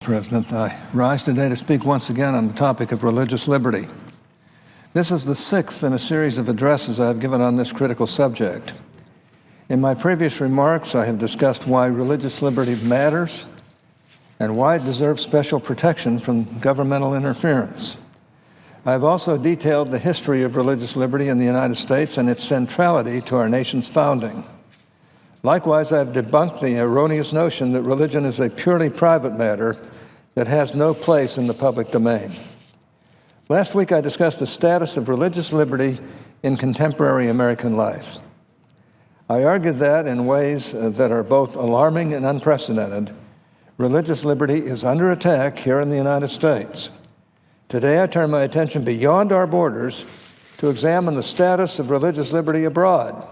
President, I rise today to speak once again on the topic of religious liberty. This is the sixth in a series of addresses I have given on this critical subject. In my previous remarks, I have discussed why religious liberty matters and why it deserves special protection from governmental interference. I have also detailed the history of religious liberty in the United States and its centrality to our nation's founding. Likewise, I have debunked the erroneous notion that religion is a purely private matter that has no place in the public domain. Last week, I discussed the status of religious liberty in contemporary American life. I argued that in ways that are both alarming and unprecedented, religious liberty is under attack here in the United States. Today, I turn my attention beyond our borders to examine the status of religious liberty abroad.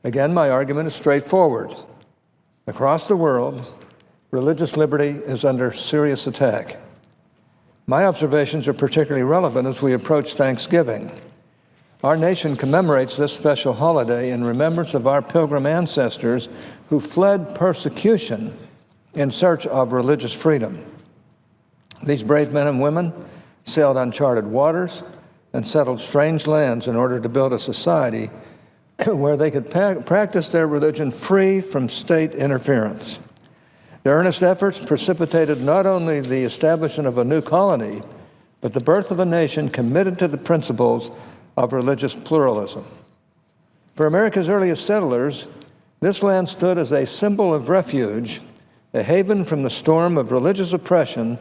Again, my argument is straightforward. Across the world, religious liberty is under serious attack. My observations are particularly relevant as we approach Thanksgiving. Our nation commemorates this special holiday in remembrance of our pilgrim ancestors who fled persecution in search of religious freedom. These brave men and women sailed uncharted waters and settled strange lands in order to build a society where they could practice their religion free from state interference. Their earnest efforts precipitated not only the establishment of a new colony, but the birth of a nation committed to the principles of religious pluralism. For America's earliest settlers, this land stood as a symbol of refuge, a haven from the storm of religious oppression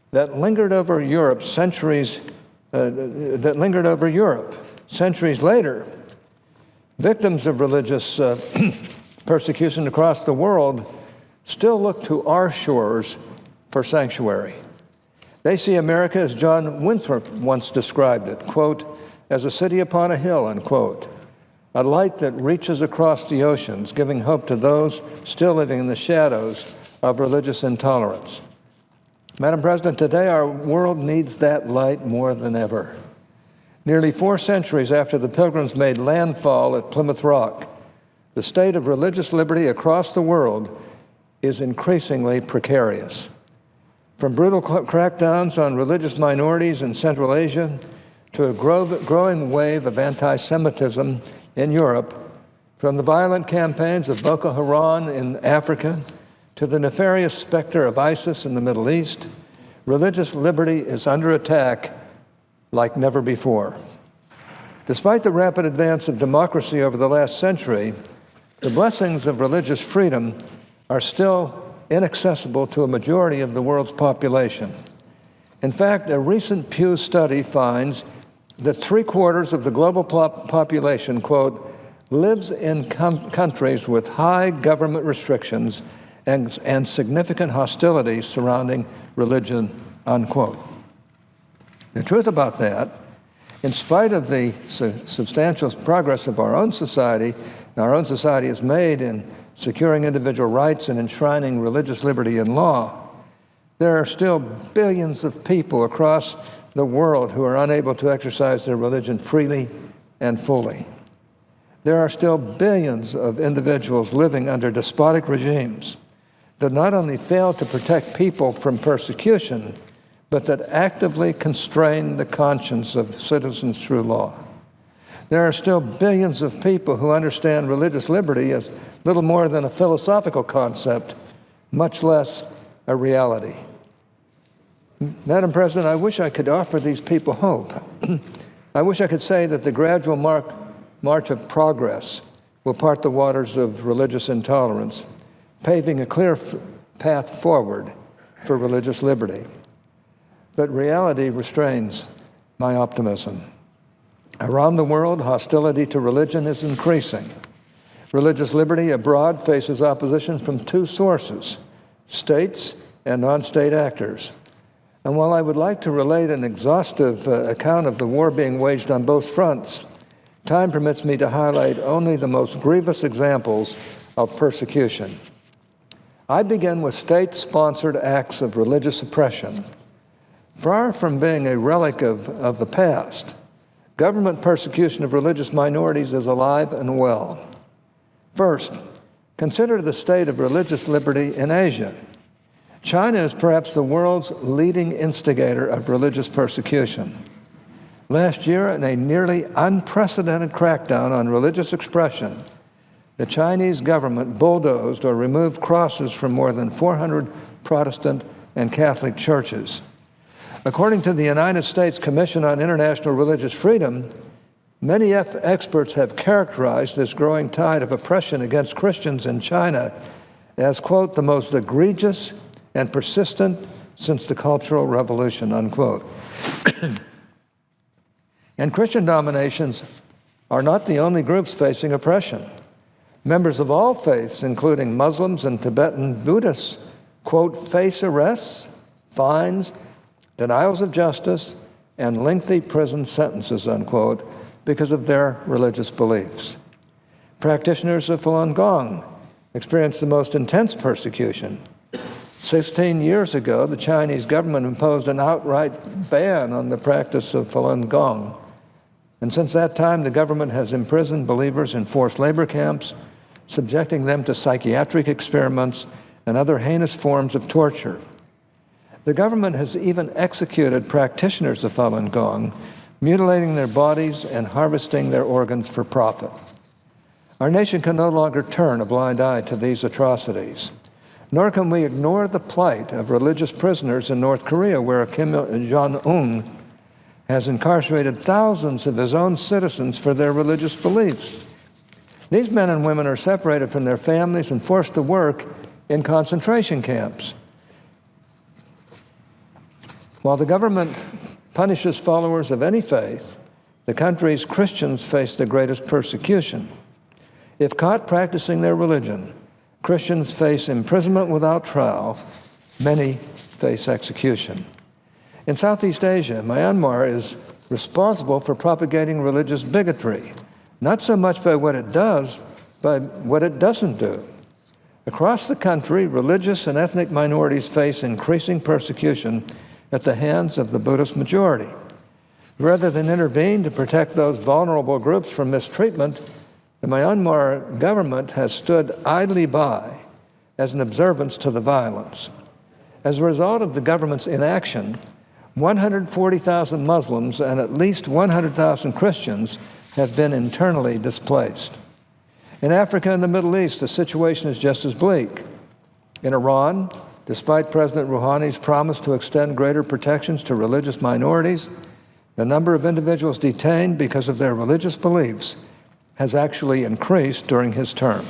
that lingered over Europe centuries later. Victims of religious persecution across the world still look to our shores for sanctuary. They see America as John Winthrop once described it, quote, as a city upon a hill, unquote, a light that reaches across the oceans, giving hope to those still living in the shadows of religious intolerance. Madam President, today our world needs that light more than ever. Nearly 4 centuries after the Pilgrims made landfall at Plymouth Rock, the state of religious liberty across the world is increasingly precarious. From brutal crackdowns on religious minorities in Central Asia to a growing wave of anti-Semitism in Europe, from the violent campaigns of Boko Haram in Africa to the nefarious specter of ISIS in the Middle East, religious liberty is under attack like never before. Despite the rapid advance of democracy over the last century, the blessings of religious freedom are still inaccessible to a majority of the world's population. In fact, a recent Pew study finds that 3/4 of the global population, quote, lives in countries with high government restrictions and significant hostility surrounding religion, unquote. The truth about that, in spite of the substantial progress of our own society has made in securing individual rights and enshrining religious liberty in law, there are still billions of people across the world who are unable to exercise their religion freely and fully. There are still billions of individuals living under despotic regimes that not only fail to protect people from persecution, but that actively constrain the conscience of citizens through law. There are still billions of people who understand religious liberty as little more than a philosophical concept, much less a reality. Madam President, I wish I could offer these people hope. I wish I could say that the gradual march of progress will part the waters of religious intolerance, paving a clear path forward for religious liberty. But reality restrains my optimism. Around the world, hostility to religion is increasing. Religious liberty abroad faces opposition from 2 sources, states and non-state actors. And while I would like to relate an exhaustive account of the war being waged on both fronts, time permits me to highlight only the most grievous examples of persecution. I begin with state-sponsored acts of religious oppression. Far from being a relic of the past, government persecution of religious minorities is alive and well. First, consider the state of religious liberty in Asia. China is perhaps the world's leading instigator of religious persecution. Last year, in a nearly unprecedented crackdown on religious expression, the Chinese government bulldozed or removed crosses from more than 400 Protestant and Catholic churches. According to the United States Commission on International Religious Freedom, many experts have characterized this growing tide of oppression against Christians in China as, quote, the most egregious and persistent since the Cultural Revolution, unquote. And Christian dominations are not the only groups facing oppression. Members of all faiths, including Muslims and Tibetan Buddhists, quote, face arrests, fines, denials of justice, and lengthy prison sentences, unquote, because of their religious beliefs. Practitioners of Falun Gong experienced the most intense persecution. 16 years ago, the Chinese government imposed an outright ban on the practice of Falun Gong. And since that time, the government has imprisoned believers in forced labor camps, subjecting them to psychiatric experiments and other heinous forms of torture. The government has even executed practitioners of Falun Gong, mutilating their bodies and harvesting their organs for profit. Our nation can no longer turn a blind eye to these atrocities, nor can we ignore the plight of religious prisoners in North Korea, where Kim Jong-un has incarcerated thousands of his own citizens for their religious beliefs. These men and women are separated from their families and forced to work in concentration camps. While the government punishes followers of any faith, the country's Christians face the greatest persecution. If caught practicing their religion, Christians face imprisonment without trial. Many face execution. In Southeast Asia, Myanmar is responsible for propagating religious bigotry, not so much by what it does, but what it doesn't do. Across the country, religious and ethnic minorities face increasing persecution at the hands of the Buddhist majority. Rather than intervene to protect those vulnerable groups from mistreatment, the Myanmar government has stood idly by as an observance to the violence. As a result of the government's inaction, 140,000 Muslims and at least 100,000 Christians have been internally displaced. In Africa and the Middle East, the situation is just as bleak. In Iran, despite President Rouhani's promise to extend greater protections to religious minorities, the number of individuals detained because of their religious beliefs has actually increased during his term.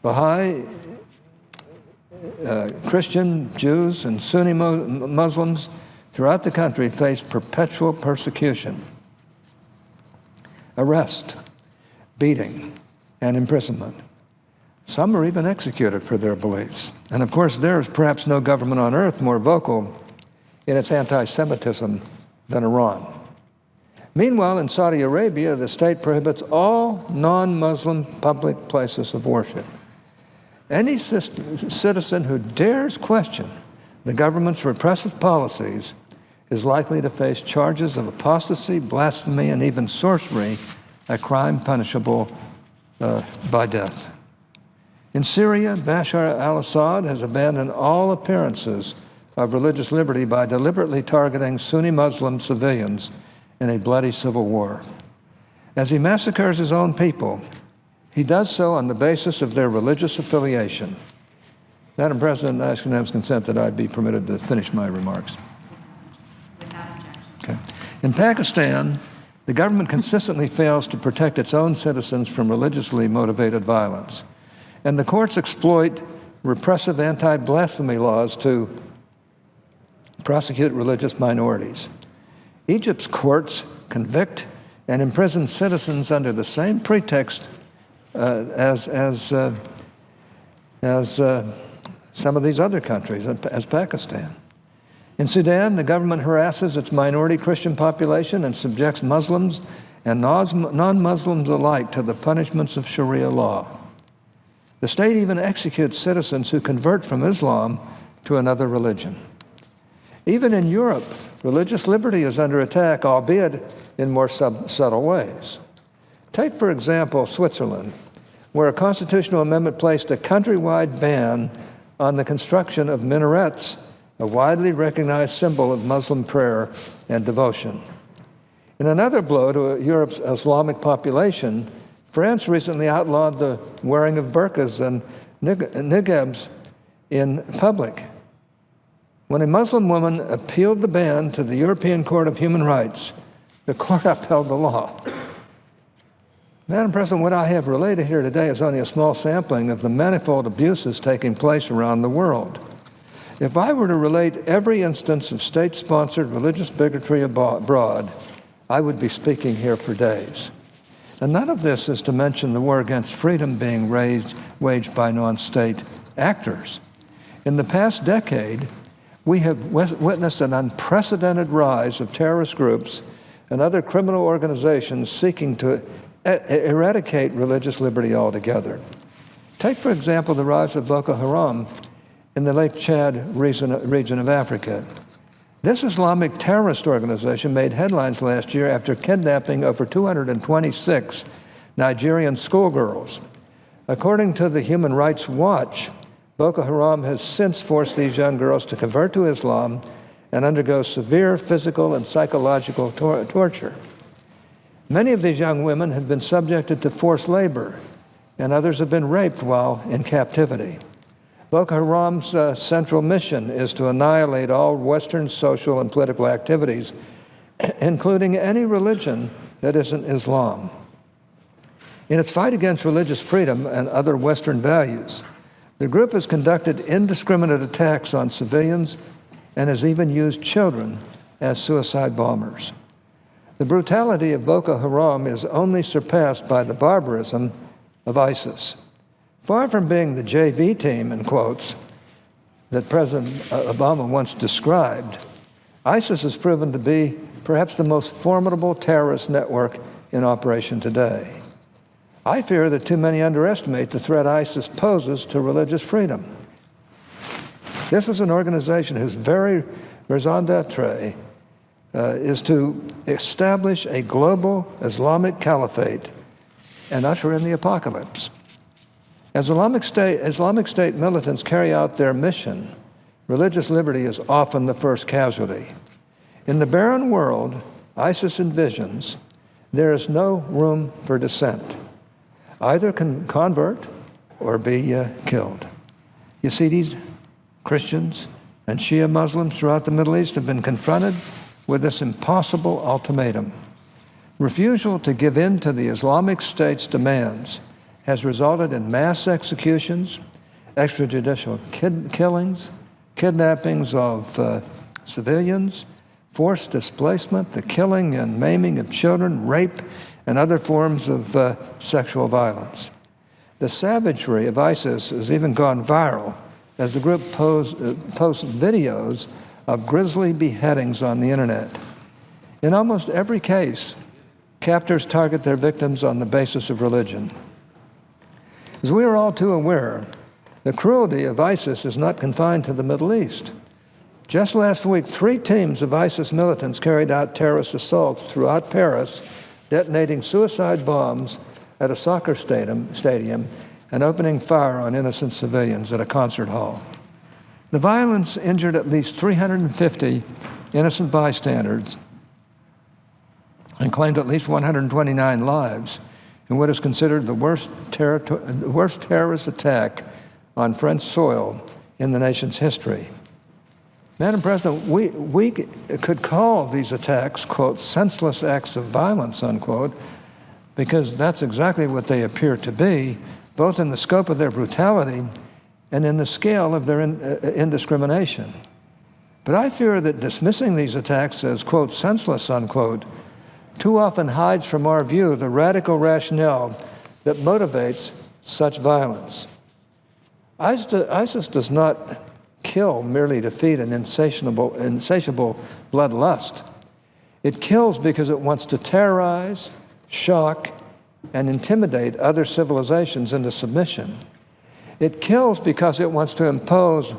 Baha'i, Christian, Jews, and Sunni Muslims throughout the country face perpetual persecution, arrest, beating, and imprisonment. Some are even executed for their beliefs. And of course, there is perhaps no government on earth more vocal in its anti-Semitism than Iran. Meanwhile, in Saudi Arabia, the state prohibits all non-Muslim public places of worship. Any citizen who dares question the government's repressive policies is likely to face charges of apostasy, blasphemy, and even sorcery, a crime punishable by death. In Syria, Bashar al-Assad has abandoned all appearances of religious liberty by deliberately targeting Sunni Muslim civilians in a bloody civil war. As he massacres his own people, he does so on the basis of their religious affiliation. Madam President, I ask unanimous consent that I be permitted to finish my remarks. Without objection. Okay. In Pakistan, the government consistently fails to protect its own citizens from religiously motivated violence. And the courts exploit repressive anti-blasphemy laws to prosecute religious minorities. Egypt's courts convict and imprison citizens under the same pretext as some of these other countries, as Pakistan. In Sudan, the government harasses its minority Christian population and subjects Muslims and non-Muslims alike to the punishments of Sharia law. The state even executes citizens who convert from Islam to another religion. Even in Europe, religious liberty is under attack, albeit in more subtle ways. Take, for example, Switzerland, where a constitutional amendment placed a countrywide ban on the construction of minarets, a widely recognized symbol of Muslim prayer and devotion. In another blow to Europe's Islamic population, France recently outlawed the wearing of burqas and niqabs in public. When a Muslim woman appealed the ban to the European Court of Human Rights, the court upheld the law. Madam President, what I have related here today is only a small sampling of the manifold abuses taking place around the world. If I were to relate every instance of state-sponsored religious bigotry abroad, I would be speaking here for days. And none of this is to mention the war against freedom being waged by non-state actors. In the past decade, we have witnessed an unprecedented rise of terrorist groups and other criminal organizations seeking to eradicate religious liberty altogether. Take, for example, the rise of Boko Haram in the Lake Chad region of Africa. This Islamic terrorist organization made headlines last year after kidnapping over 226 Nigerian schoolgirls. According to the Human Rights Watch, Boko Haram has since forced these young girls to convert to Islam and undergo severe physical and psychological torture. Many of these young women have been subjected to forced labor, and others have been raped while in captivity. Boko Haram's central mission is to annihilate all Western social and political activities, including any religion that isn't Islam. In its fight against religious freedom and other Western values, the group has conducted indiscriminate attacks on civilians and has even used children as suicide bombers. The brutality of Boko Haram is only surpassed by the barbarism of ISIS. Far from being the JV team, in quotes, that President Obama once described, ISIS has proven to be perhaps the most formidable terrorist network in operation today. I fear that too many underestimate the threat ISIS poses to religious freedom. This is an organization whose very raison d'etre is to establish a global Islamic caliphate and usher in the apocalypse. As Islamic State militants carry out their mission, religious liberty is often the first casualty. In the barren world ISIS envisions, there is no room for dissent. Either convert or be killed. Yazidis, Christians, and Shia Muslims throughout the Middle East have been confronted with this impossible ultimatum. Refusal to give in to the Islamic State's demands has resulted in mass executions, extrajudicial killings, kidnappings of civilians, forced displacement, the killing and maiming of children, rape, and other forms of sexual violence. The savagery of ISIS has even gone viral as the group posts videos of grisly beheadings on the internet. In almost every case, captors target their victims on the basis of religion. As we are all too aware, the cruelty of ISIS is not confined to the Middle East. Just last week, 3 teams of ISIS militants carried out terrorist assaults throughout Paris, detonating suicide bombs at a soccer stadium and opening fire on innocent civilians at a concert hall. The violence injured at least 350 innocent bystanders and claimed at least 129 lives in what is considered the worst terrorist attack on French soil in the nation's history. Madam President, we could call these attacks, quote, senseless acts of violence, unquote, because that's exactly what they appear to be, both in the scope of their brutality and in the scale of their indiscrimination. But I fear that dismissing these attacks as, quote, senseless, unquote, too often hides from our view the radical rationale that motivates such violence. ISIS does not kill merely to feed an insatiable bloodlust. It kills because it wants to terrorize, shock, and intimidate other civilizations into submission. It kills because it wants to impose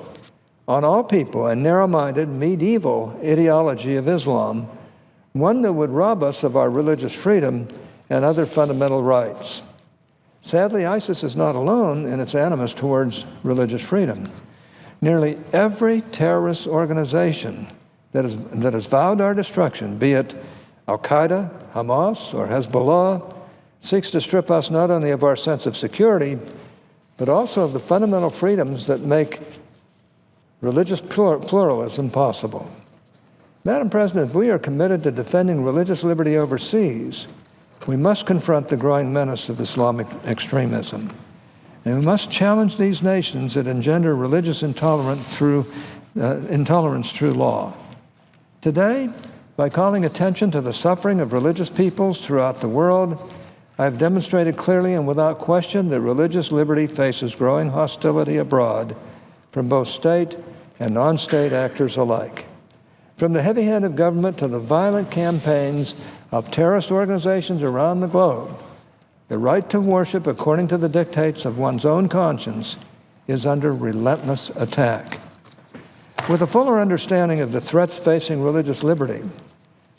on all people a narrow-minded, medieval ideology of Islam, one that would rob us of our religious freedom and other fundamental rights. Sadly, ISIS is not alone in its animus towards religious freedom. Nearly every terrorist organization that has vowed our destruction, be it Al-Qaeda, Hamas, or Hezbollah, seeks to strip us not only of our sense of security, but also of the fundamental freedoms that make religious pluralism possible. Madam President, if we are committed to defending religious liberty overseas, we must confront the growing menace of Islamic extremism. And we must challenge these nations that engender religious intolerance through law. Today, by calling attention to the suffering of religious peoples throughout the world, I have demonstrated clearly and without question that religious liberty faces growing hostility abroad from both state and non-state actors alike. From the heavy hand of government to the violent campaigns of terrorist organizations around the globe, the right to worship according to the dictates of one's own conscience is under relentless attack. With a fuller understanding of the threats facing religious liberty,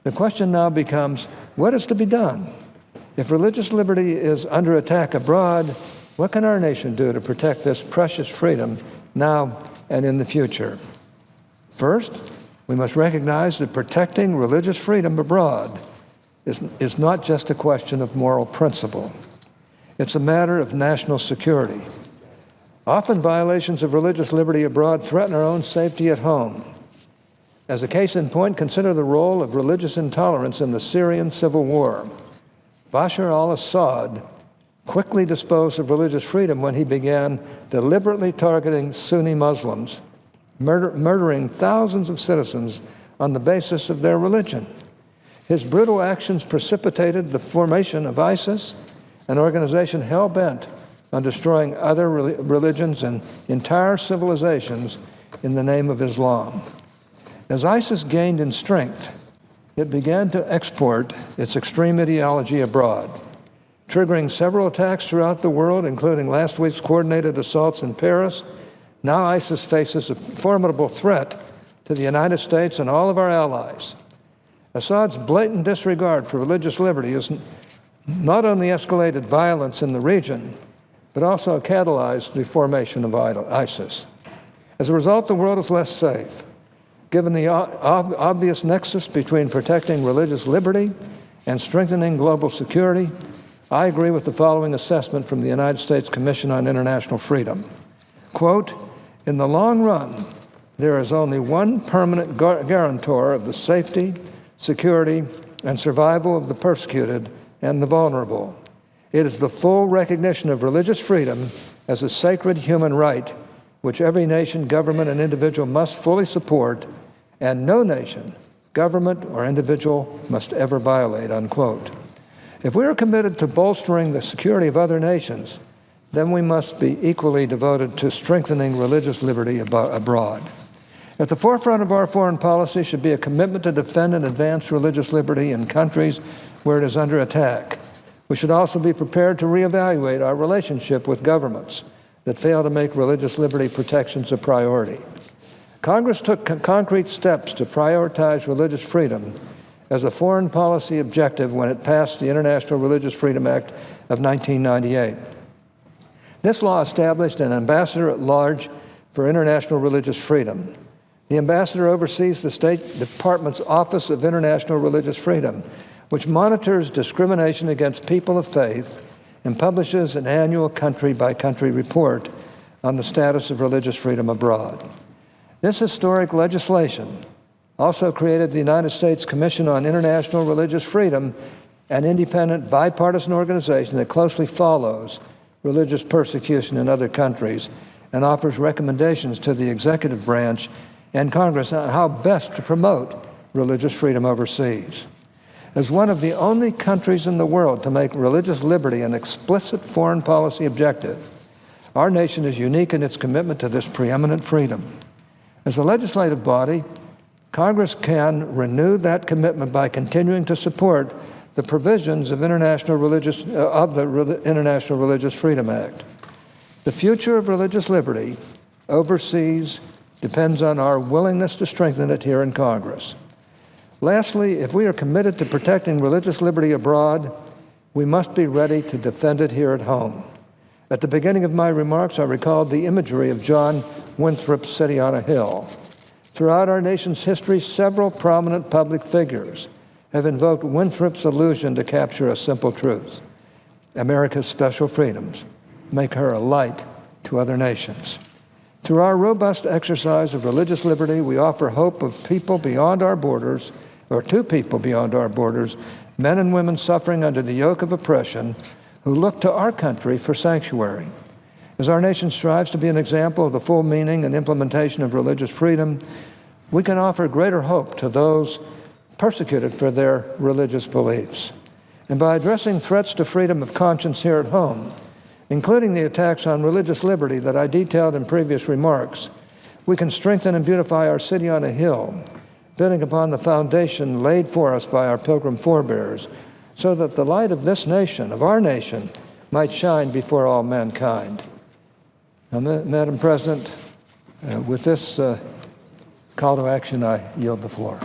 the question now becomes, what is to be done? If religious liberty is under attack abroad, what can our nation do to protect this precious freedom now and in the future? First, we must recognize that protecting religious freedom abroad is not just a question of moral principle. It's a matter of national security. Often violations of religious liberty abroad threaten our own safety at home. As a case in point, consider the role of religious intolerance in the Syrian civil war. Bashar al-Assad quickly disposed of religious freedom when he began deliberately targeting Sunni Muslims, murdering thousands of citizens on the basis of their religion. His brutal actions precipitated the formation of ISIS, an organization hell-bent on destroying other religions and entire civilizations in the name of Islam. As ISIS gained in strength, it began to export its extreme ideology abroad, triggering several attacks throughout the world, including last week's coordinated assaults in Paris. Now ISIS faces a formidable threat to the United States and all of our allies. Assad's blatant disregard for religious liberty has not only escalated violence in the region, but also catalyzed the formation of ISIS. As a result, the world is less safe. Given the obvious nexus between protecting religious liberty and strengthening global security, I agree with the following assessment from the United States Commission on International Freedom. Quote, in the long run, there is only one permanent guarantor of the safety, security, and survival of the persecuted and the vulnerable. It is the full recognition of religious freedom as a sacred human right, which every nation, government, and individual must fully support, and no nation, government, or individual must ever violate, unquote. If we are committed to bolstering the security of other nations, then we must be equally devoted to strengthening religious liberty abroad. At the forefront of our foreign policy should be a commitment to defend and advance religious liberty in countries where it is under attack. We should also be prepared to reevaluate our relationship with governments that fail to make religious liberty protections a priority. Congress took concrete steps to prioritize religious freedom as a foreign policy objective when it passed the International Religious Freedom Act of 1998. This law established an ambassador at large for international religious freedom. The ambassador oversees the State Department's Office of International Religious Freedom, which monitors discrimination against people of faith and publishes an annual country-by-country report on the status of religious freedom abroad. This historic legislation also created the United States Commission on International Religious Freedom, an independent bipartisan organization that closely follows religious persecution in other countries and offers recommendations to the executive branch and Congress on how best to promote religious freedom overseas. As one of the only countries in the world to make religious liberty an explicit foreign policy objective, our nation is unique in its commitment to this preeminent freedom. As a legislative body, Congress can renew that commitment by continuing to support the provisions of the International Religious Freedom Act. The future of religious liberty overseas depends on our willingness to strengthen it here in Congress. Lastly, if we are committed to protecting religious liberty abroad, we must be ready to defend it here at home. At the beginning of my remarks, I recalled the imagery of John Winthrop's City on a Hill. Throughout our nation's history, several prominent public figures have invoked Winthrop's allusion to capture a simple truth. America's special freedoms make her a light to other nations. Through our robust exercise of religious liberty, we offer hope of people beyond our borders, or to people beyond our borders, men and women suffering under the yoke of oppression who look to our country for sanctuary. As our nation strives to be an example of the full meaning and implementation of religious freedom, we can offer greater hope to those persecuted for their religious beliefs. And by addressing threats to freedom of conscience here at home, including the attacks on religious liberty that I detailed in previous remarks, we can strengthen and beautify our city on a hill, building upon the foundation laid for us by our Pilgrim forebears, so that the light of this nation, of our nation, might shine before all mankind. Now, Madam President, with this call to action, I yield the floor.